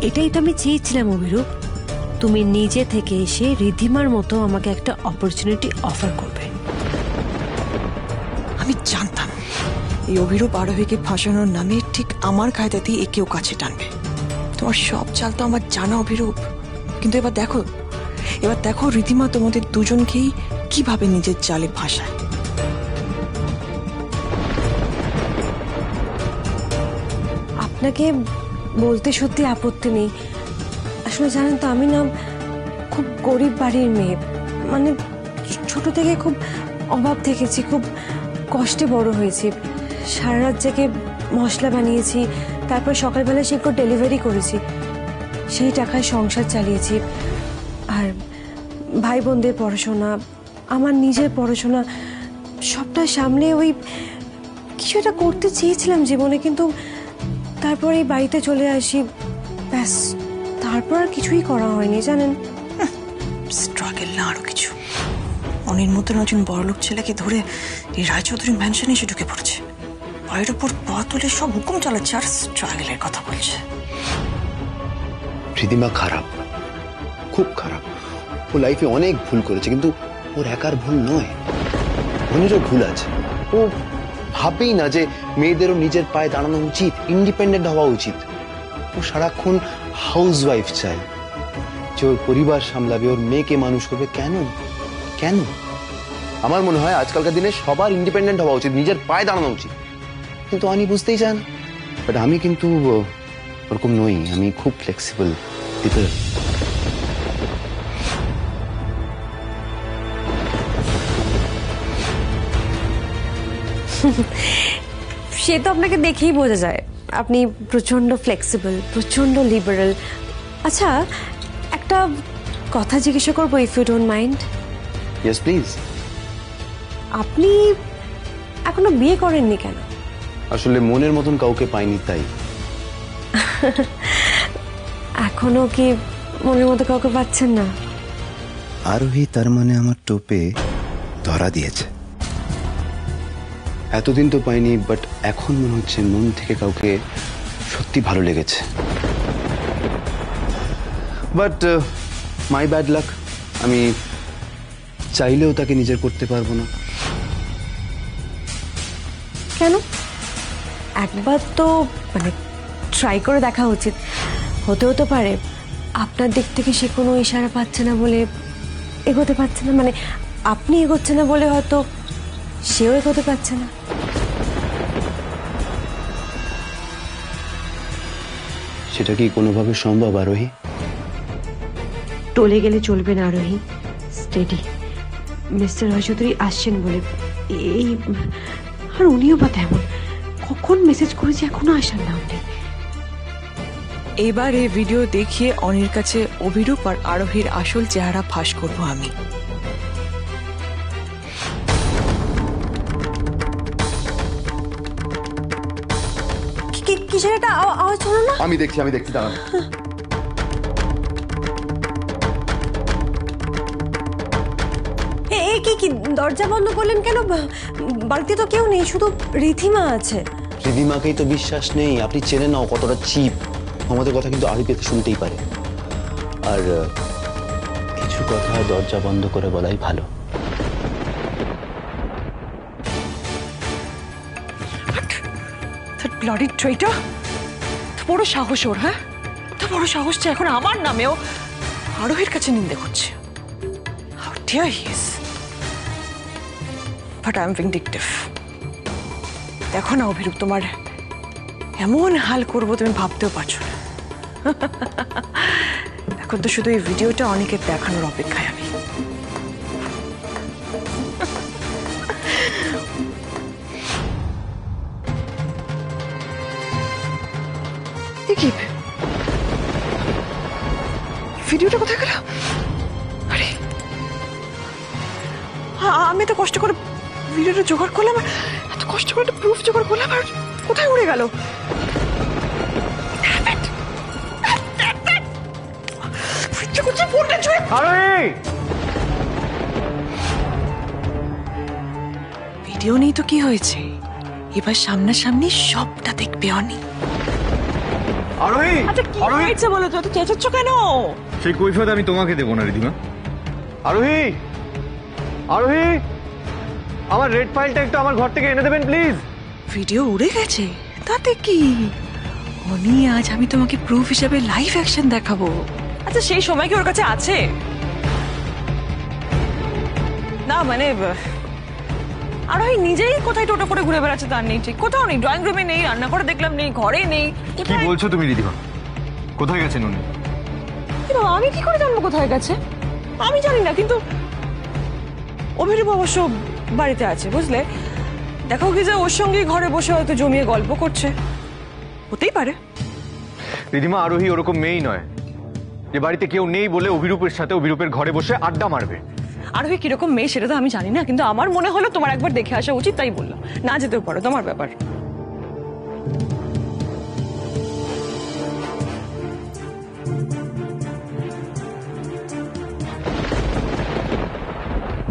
এটাই তো আমি চেয়েছিলাম অভিরূপ, তুমি নিজে থেকে এসে রিধিমার মতো আমাকে একটা অপরচুনিটি অফার করবে। আমি জানতাম এই অভিরূপ আরোহীকে ফাঁসানোর নামে ঠিক আমার কায়দাতেই একেও কাছে টানবে। তোমার সব চাল তো আমার জানা অভিরূপ, কিন্তু এবার দেখো রিধিমা তোমাদের দুজনকেই কিভাবে নিজের জালে ফাঁসায়। আপনাকে বলতে সত্যি আপত্তি নেই, আসলে জানেন তো আমি না খুব গরিব বাড়ির মেয়ে, মানে ছোট থেকে খুব অভাব থেকেছি, খুব কষ্টে বড় হয়েছি। সারা রাত জেগে মশলা বানিয়েছি, তারপর সকালবেলা সেগুলো ডেলিভারি করেছি, সেই টাকায় সংসার চালিয়েছি। আর ভাই বোনদের পড়াশোনা, আমার নিজের পড়াশোনা সবটা সামলে ওই কিছু একটা করতে চেয়েছিলাম জীবনে, কিন্তু তারপর এই বাড়িতে চলে আসি, ব্যাস তারপর আর কিছুই করা হয়নি জানেন। স্ট্রাগল না আরো কিছু, অনির মতন একজন বড়লোক ছেলেকে ধরে এই রায়চৌধুরী ম্যানশনে এসে ঢুকে পড়ছে, পায়ের উপর পা তুলে সব হুকুম চালাচ্ছে আর স্ট্রাগলের কথা বলছে। রিধিমা খারাপ, খুব খারাপ। ও লাইফে অনেক ভুল করেছে, কিন্তু ওর একার ভুল নয়, অনেরও ভুল আছে। ও ভাবেই না যে মেয়েদেরও নিজের পায়ে দাঁড়ানো উচিত, ইন্ডিপেন্ডেন্ট হওয়া উচিত। ও সারাক্ষণ হাউস ওয়াইফ চায়, যে ওর পরিবার সামলাবে, ওর মেয়েকে মানুষ করবে। কেন কেন? আমার মনে হয় আজকালকার দিনে সবার ইন্ডিপেন্ডেন্ট হওয়া উচিত, নিজের পায়ে দাঁড়ানো উচিত, কিন্তু অনি বুঝতেই চায় না। বাট আমি কিন্তু ওরকম নই, আমি খুব ফ্লেক্সিবল ভিতরে। সে তো আপনাকে দেখেই বোঝা যায়, আপনি প্রচন্ড ফ্লেক্সিবল, প্রচন্ড লিবারেল। আচ্ছা একটা কথা জিজ্ঞাসা করবো, if you don't mind? Yes please. আপনি এখনো বিয়ে করেননি কেন? আসলে মনের মতন কাউকে পাইনি তাই। এখনো কি মনের মতো কাউকে পাচ্ছেন না? আরোহী তার মানে আমার টোপে ধরা দিয়েছে। এতদিন তো পাইনি, বাট এখন মনে হচ্ছে মন থেকে কাউকে সত্যি ভালো লেগেছে। বাট মাই ব্যাড লাক, আমি চাইলেও তাকে নিজের করতে পারবো না। কেন? একবার তো মানে ট্রাই করে দেখা উচিত, হতেও তো পারে আপনার দিক থেকে সে কোনো ইশারা পাচ্ছে না বলে এগোতে পারছে না, মানে আপনি এগোচ্ছে না বলে হয়তো সেও এগোতে পারছে না। সেটা কি কোনোভাবে সম্ভব আরোহী? টলে গেলে চলবে না আরোহী, স্টেডি। মিস্টার রায়চৌধুরী আসছেন বলে এই, আর উনিও বা তেমন, কখন মেসেজ করেছি এখনো আসার নাম নেই। এবার এই ভিডিও দেখিয়ে অনির কাছে অভিরূপ আর আরোহীর আসল চেহারা ফাঁস করব আমি। কিসের একটা আওয়াজ হলো না? আমি দেখছি দাঁড়ান। কি দরজা বন্ধ করলেন কেন? বাড়িতে তো কেউ নেই, শুধু রিধিমা আছে। রিধিমাকেই তো বিশ্বাস নেই, আপনি চেনে নাও কতটা চিপ। আমাদের কথা কিন্তু আরো পেতে শুনতেই পারে, আর কিছু কথা দরজা বন্ধ করে বলাই ভালো। ব্লাডি ট্রেইটার, বড় সাহস ওর, হ্যাঁ তো বড় সাহস যে এখন আমার নামেও আরোহীর কাছে নিন্দে করছে। How dare he is! But I'm vindictive. দেখো না অভিরূপ, তোমার এমন হাল করবো তুমি ভাবতেও পারছো না। এখন তো শুধু এই ভিডিওটা অনেকের দেখানোর অপেক্ষায় আমি। কি ভিডিওটা কোথায় গেল? আরে আমি তো কষ্ট করে ভিডিওটা জোগাড় করলাম, এত কষ্ট করে একটা প্রুফ জোগাড় করলাম, আর কোথায় উড়ে গেল? ভিডিও নেই তো কি হয়েছে, এবার সামনাসামনি সবটা দেখবে অনি। আরোহী, আচ্ছা কি হয়েছে বলো তো, তুই চেঁচাচ্ছ কেন? সেই কৈফিয়ত আমি তোমাকে দেবো না রিধিমা। আরোহী, আরোহী, আমার রেড ফাইলটা একটু আমার ঘর থেকে এনে দেবেন প্লিজ। ভিডিও উড়ে গেছে, তাতে কি? অনি, আজ আমি তোমাকে প্রুফ হিসেবে লাইভ অ্যাকশন দেখাবো। আচ্ছা সেই সময় কি ওর কাছে আছে? না মানে আরোহী নিজেই কোথায় টোটো করে ঘুরে বেড়াচ্ছে তার নেই ঠিক, কোথাও নেই, ড্রয়িং রুমে নেই, রান্না করে দেখলাম নেই, ঘরে নেই। কি বলছো তুমি রিধিমা? কোথায় গেছেন উনি? বাবা আমি কি করে জানবো কোথায় গেছে? আমি জানি না, কিন্তু অভিরূপ অবশ্য বাড়িতে আছে বুঝলে। দেখো কি যে ওর সঙ্গে ঘরে বসে হয়তো জমিয়ে গল্প করছে, হতেই পারে। রিধিমা, আরোহী ওরকম মেয়েই নয় যে বাড়িতে কেউ নেই বলে অভিরূপের সাথে অভিরূপের ঘরে বসে আড্ডা মারবে। আরোহী কিরকম মেয়ে সেটা তো আমি জানি না, কিন্তু আমার মনে হলো তোমার একবার দেখে আসা উচিত, তাই বললাম। না যেতেও পারো, তোমার ব্যাপার।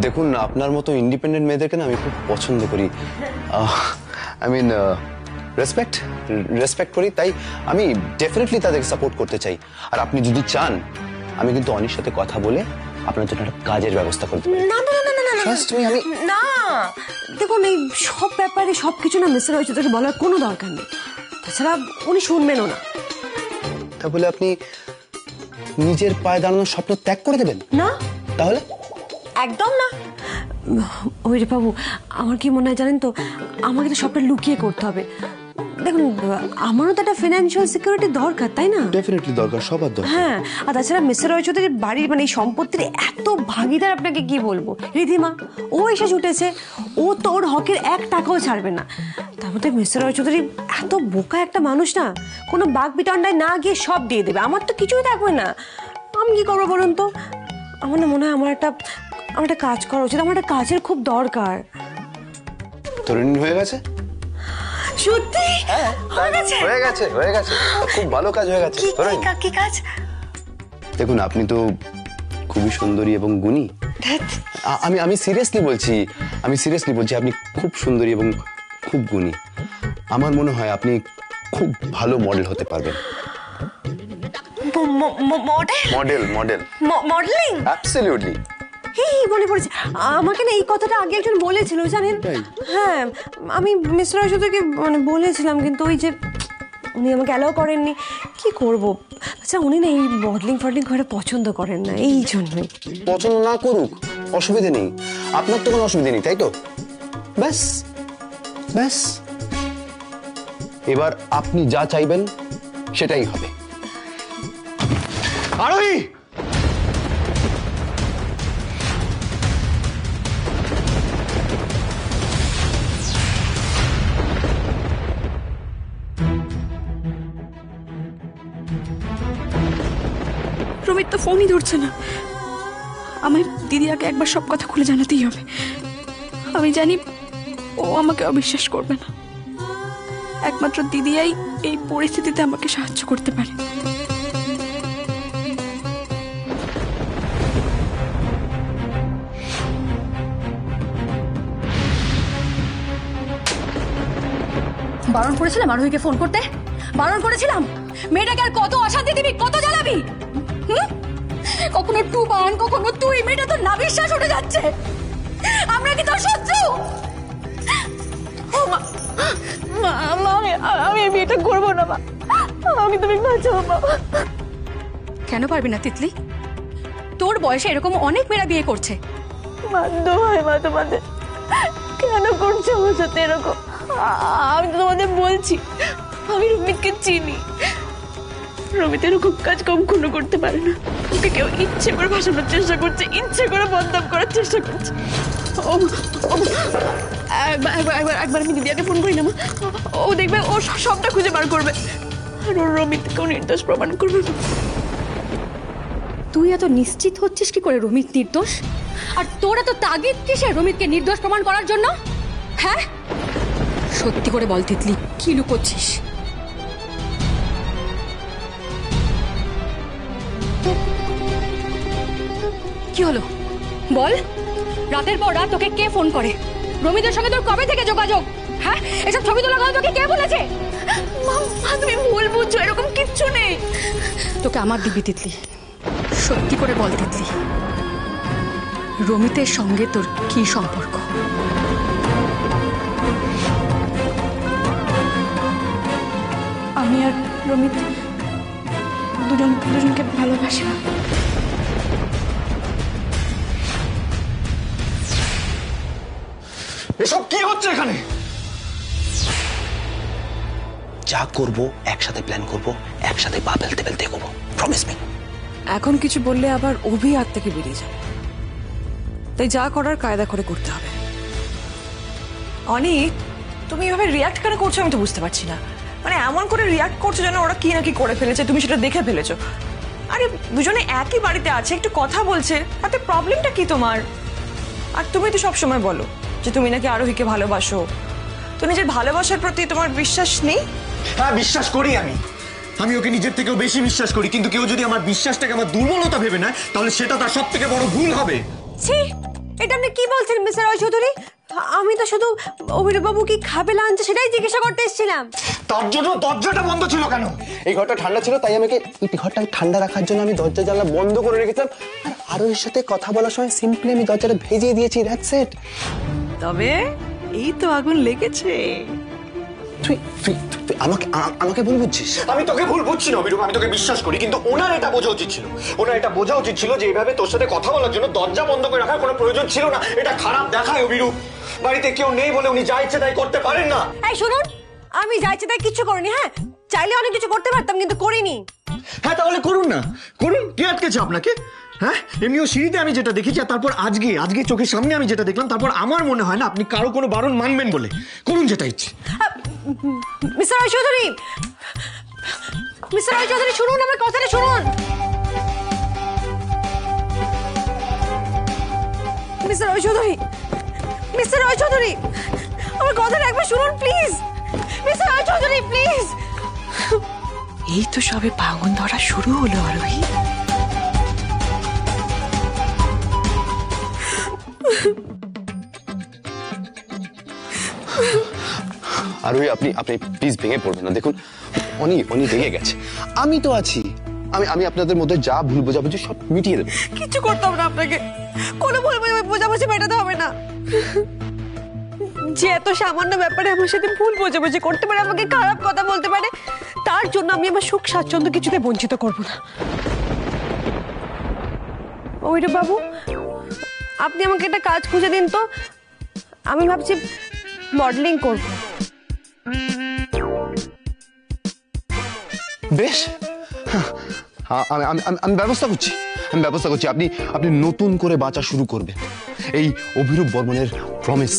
দেখুন, আপনার মতো ইন্ডিপেন্ডেন্ট মেয়েদেরকে না আমি খুব পছন্দ করি। আই মিন রেসপেক্ট করি, তাই আমি ডেফিনেটলি তাদেরকে সাপোর্ট করতে চাই। আর আপনি যদি চান আমি কিন্তু অনির সাথে কথা বলে আপনার জন্য একটা কাজের ব্যবস্থা করতে পারি। না না না না না না Trust me, আমি না, দেখুন এই সব ব্যাপারে সবকিছু না মিস্টার রয়চৌধুরীকে বলার কোনো দরকার নেই। তাছাড়া উনি শুনবেনও না। তাহলে আপনি নিজের পায়ে দাঁড়ানোর স্বপ্ন ত্যাগ করে দেবেন? না, তাহলে একদম না। ওই রে বাবু, আমার কি মনে হয় জানেন তো, আমাকে তো সবটা লুকিয়ে করতে হবে। দেখুন আমারও তো একটা ফিনান্সিয়াল সিকিউরিটি দরকার, তাই না? ডেফিনেটলি দরকার, সবার দরকার। হ্যাঁ, আর তাছাড়া মিস্টার রয়চৌধুরীর বাড়ির মানে এই সম্পত্তির এত ভাগিদার আপনাকে কি বলবো। রিধিমা ও এসে ছুটেছে, ও তো ওর হকের 1 টাকাও ছাড়বে না। তার মধ্যে মিস্টার রয়চৌধুরী এত বোকা একটা মানুষ না, কোনো বাঘ বিতণ্ডায় না গিয়ে সব দিয়ে দেবে, আমার তো কিছুই থাকবে না। আমি কি করবো বলুন তো? আমার না মনে হয় আমার একটা কাজ করা উচিত, আমার একটা কাজের খুব দরকার। তরুণী হয়ে গেছে? সত্যি হয়ে গেছে, খুব ভালো কাজ হয়ে গেছে। কি কাজ? দেখুন, আপনি তো খুবই সুন্দরী এবং গুণী। আমি সিরিয়াসলি বলছি, আপনি খুব সুন্দরী এবং খুব গুণী। আমার মনে হয় আপনি খুব ভালো মডেল হতে পারবেন। মডেলিং? অ্যাবসলিউটলি। মনে পড়েছে, আমাকে না এই কথাটা আগে একজন বলেছিল জানেন। হ্যাঁ, আমি মিস্টার রয়চৌধুরীকে মানে বলেছিলাম, কিন্তু ওই যে উনি আমাকে অ্যালাউ করেননি। কি করব? আচ্ছা উনি না এই মডেলিং করে পছন্দ করেন না, এই জন্যই। পছন্দ না করুক, অসুবিধে নেই, আপনার তো কোনো অসুবিধে নেই, তাই তো? ব্যাস ব্যাস, এবার আপনি যা চাইবেন সেটাই হবে। আরোহী, রমিত তো ফোনই ধরছে না। আমার দিদিয়াকে একবার সব কথা খুলে জানাতেই হবে। আমি জানি ও আমাকে অবিশ্বাস করবে না। একমাত্র দিদিয়াই এই পরিস্থিতিতে আমাকে সাহায্য করতে পারে। বারণ করেছিলাম আরোহীকে ফোন করতে, বারণ করেছিলাম। মেয়েটাকে আর কত অশান্তি দিবি, কত জ্বালাবি? কখনো টুবান, কখনো তুই। মেয়েটা তো না বিশ্বাস উঠে যাচ্ছে। আমরা কি তোর শত্রু? আমি বিয়েটা করবো না মা, আমি তুমি বাঁচাও মা। কেন পারবি না তিতলি? তোর বয়সে এরকম অনেক মেয়েরা বিয়ে করছে। বাধ্য হয় মা তোমাদের, কেন করছো আমার সাথে এরকম? আমি তো তোমাদের বলছি আমি রমিতকে চিনি। রমিত এরকম কাজ কখনো করতে পারে না। ওকে কেউ ইচ্ছে করে ভাসানোর চেষ্টা করছে, ইচ্ছে করে বদনাম করার চেষ্টা করছে। একবার আমি দিদিয়াকে ফোন করি না মা, ও দেখবে ও সবটা খুঁজে বার করবে আর ওর রমিতকেও নির্দোষ প্রমাণ করবে। তুই এত নিশ্চিত হচ্ছিস কি করে রমিত নির্দোষ? আর তোর এত তাগিদ কিসে রমিতকে নির্দোষ প্রমাণ করার জন্য? হ্যাঁ সত্যি করে বল তিতলি, কি লুকোচ্ছিস? কি হলো বল, রাতের পর রাত তোকে কে ফোন করে? রমিতের সঙ্গে তোর কবে থেকে যোগাযোগ? হ্যাঁ এসব ছবি তোলা কথা তোকে কে বলেছে? মা তুমি ভুল বুঝছো, এরকম কিচ্ছু নেই। তোকে আমার দিবি তিতলি, সত্যি করে বল তিতলি, রমিতের সঙ্গে তোর কি সম্পর্ক? আমি আর রমিত দুজনকে ভালোবাসি। এসব কি হচ্ছে এখানে? যা করব একসাথে প্ল্যান করব, একসাথে পা ফেলতে ফেলতে করবো, প্রমিস মি। এখন কিছু বললে আবার অভি হাত থেকে বেরিয়ে যাবে, তাই যা করার কায়দা করে করতে হবে। অনি, তুমি এভাবে রিয়াক্ট কেন করছো আমি তো বুঝতে পারছি না। মানে এমন করে রিয়াক্ট করছো যেন ওরা কি নাকি করে ফেলেছে, তুমি সেটা দেখে ফেলেছো। আরে দুজনে একই বাড়িতে আছে, একটু কথা বলছে, তাতে প্রবলেমটা কি তোমার? আর তুমি তো সব সময় বলো যে তুমি নাকি আরোহীকে ভালোবাসো, তো নিজের ভালোবাসার প্রতি তোমার বিশ্বাস নেই? হ্যাঁ বিশ্বাস করি আমি ওকে নিজের থেকেও বেশি বিশ্বাস করি, কিন্তু কেউ যদি আমার বিশ্বাসটাকে আমার দুর্বলতা ভেবে নেয় তাহলে সেটা তার সব থেকে বড় ভুল হবে। ছি, এটা আপনি কি বলছেন মিস্টার রয় চৌধুরী? আমি তো শুধু অভিরূপ বাবু কি খাবে লাঞ্চ সেটাই জিজ্ঞাসা করতে এসেছিলাম। তার জন্য দরজাটা বন্ধ ছিল কেন? এই ঘরটা ঠান্ডা ছিল, তাই আমাকে এই ঘরটাকে ঠান্ডা রাখার জন্য আমি দরজা জানলা বন্ধ করে রেখেছিলাম। আর আরোহীর সাথে কথা বলার সময় সিম্পলি আমি দরজাটা ভেজিয়ে দিয়েছি, দ্যাটস ইট। তবে এই তো আগুন লেগেছে। তুই তুই তুই আমাকে আমাকে ভুল বুঝছিস? আমি তোকে ভুল বুঝছি না অভিরূপ, আমি তোকে বিশ্বাস করি, কিন্তু ওনার এটা বোঝা উচিত ছিল। ওনার এটা বোঝা উচিত ছিল যে এইভাবে তোর সাথে কথা বলার জন্য দরজা বন্ধ করে রাখার কোনো প্রয়োজন ছিল না। এটা খারাপ দেখায় অভিরূপ। বাড়িতে কেউ নেই বলে উনি যা ইচ্ছে তাই করতে পারেন না। এই শুনুন, আমি যাইছি তাই কিছু করিনি। হ্যাঁ, চাইলে অনেক কিছু করতে পারতাম কিন্তু করিনি। হ্যাঁ তাহলে করুন না, করুন, কে আটকেছে আপনাকে? হ্যাঁ এমনিও সিঁড়িতে আমি যেটা দেখেছি আর তারপর আজকে চোখের সামনে আমি যেটা দেখলাম, তারপর আমার মনে হয় না আপনি কারো কোনো বারণ মানবেন বলে। করুন যেটা ইচ্ছে। মিস্টার রয় চৌধুরী, মিস্টার রয় চৌধুরী শুনুন, আমার কথাটা শুনুন। মিস্টার রয় চৌধুরী, মিস্টার রয় চৌধুরী, আমার কথাটা একবার শুনুন please. Mister Roy Chowdhury please. এই তো সবে ভাঙন ধরা শুরু হলো আরোহী। আর ওই আপনি প্লিজ ভেঙে পড়বেন না। দেখুন অনি রেগে গেছে, আমি তো আছি। আমি আপনাদের মধ্যে যা ভুল বোঝাবুঝি সব মিটিয়ে দেবো। কিচ্ছু করতে হবে না আপনাকে, কোনো ভুল বোঝাবুঝি মেটাতে হবে না। যে এত সামান্য ব্যাপারে আমার সাথে ভুল বোঝাবুঝি করতে পারে, আমাকে খারাপ কথা বলতে পারে, তার জন্য আমি আমার সুখ স্বাচ্ছন্দ্য কিছুতে বঞ্চিত করব না। অভিরূপ বাবু, আপনি আমাকে একটা কাজ খুঁজে দিন তো। আমি ভাবছি মডেলিং করব। বেশ, আমি ব্যবস্থা করছি, আপনি নতুন করে বাঁচা শুরু করবেন, এই অভিরূপ বর্মনের প্রমিস।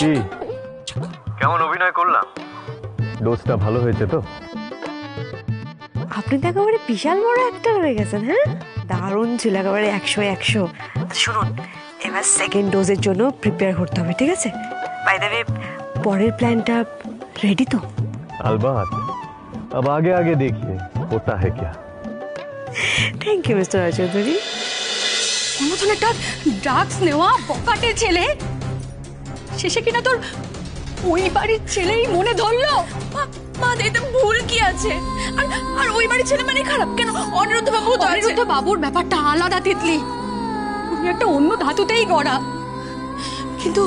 কি কেমন অভিনয় করলাম? ডোজটা ভালো হয়েছে তো? আপনি তো একেবারে বিশাল বড় অ্যাক্টর হয়ে গেছেন। হ্যাঁ, দারুণ ছিল, একেবারে 100। শুনুন, এবার সেকেন্ড ডোজের জন্য প্রিপেয়ার করতে হবে, ঠিক আছে? বাই দ্য ওয়ে, পরের প্ল্যানটা রেডি তো? अलबत्त, अब आगे देखिए होता है क्या। থ্যাংক ইউ মিস্টার রয় চৌধুরী। মতন একটা ড্রাগস নেওয়া বকাটে ছেলে শেষে কিনা তোর ওই বাড়ির ছেলেই মনে ধরলো। মা এতে ভুল কি আছে? আর ওই বাড়ির ছেলে মানে খারাপ কেন? অনিরুদ্ধ বাবু তো আছে। অনিরুদ্ধ বাবুর ব্যাপারটা আলাদা তিতলি, উনি একটা অন্য ধাতুতেই গড়া। কিন্তু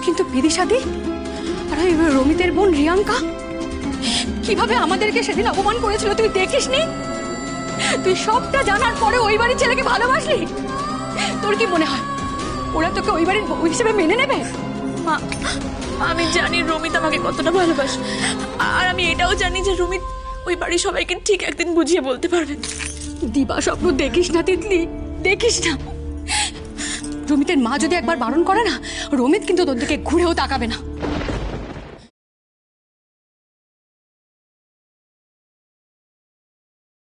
কিন্তু বিদিশাদি আর ওই রমিতের বোন রিয়াঙ্কা কিভাবে আমাদেরকে সেদিন অপমান করেছিল তুই দেখিসনি? তুই সবটা জানার পরে ওই বাড়ির ছেলেকে ভালোবাসলি? তোর কি মনে হয় ওরা তোকে ওই বাড়ির বউ হিসেবে মেনে নেবে? মা, আমি জানি রমিত আমাকে কতটা ভালোবাসে, আর আমি এটাও জানি যে রমিত ওই বাড়ির সবাইকে ঠিক একদিন বুঝিয়ে বলতে পারবে। দিবা স্বপ্ন দেখিস না তিতলি, দেখিস না। রমিতের মা যদি একবার বারণ করে না, রমিত কিন্তু তোর দিকে ঘুরেও তাকাবে না।